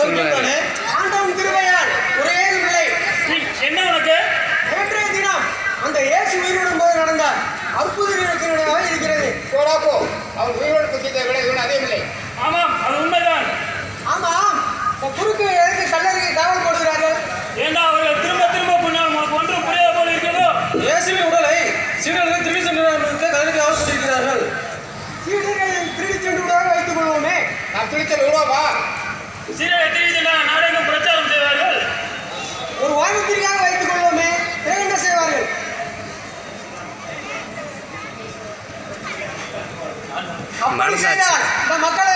சொல்லுவாரு. ஆண்டவன் கிருபையால் ஒரே பிள்ளை. என்ன உனக்கு? நேற்றைய தினம் அந்த இயேசு உயிரோடும் போது நடந்த அற்புத நிகழ்ச்சியாக இருக்கிறது. போடாப்போ அவர் உயிரோடு புசித்தை விட இவன் அதே இல்லை. ஆமாம், அது உண்மைதான். ஆமாம், குறுக்கு எதற்கு கல்லறைக்கு காவல் போடுகிறார்கள்? ஏண்டா அவர்கள் திரும்ப திரும்ப புண்ணால் உனக்கு ஒன்றும் புரியாத போல இருக்கிறதோ? இயேசுவின் உடலை சீடர்கள் திருடி சென்றார்கள் கல்லறைக்கு காவல் போட்டிருக்கிறார்கள். சீடர்கள் திருடி சென்றுவிடாக வைத்துக் கொள்வோமே. நாம் துணிச்சல் உருவாவா? சீரரை திருடி நாடெங்கும் பிரச்சாரம் செய்வார்கள். ஒரு வாரத்திற்காக வைத்துக் கொள்வோமே. பிறகு என்ன செய்வார்கள்? அப்படி செய்தால் இந்த மக்களை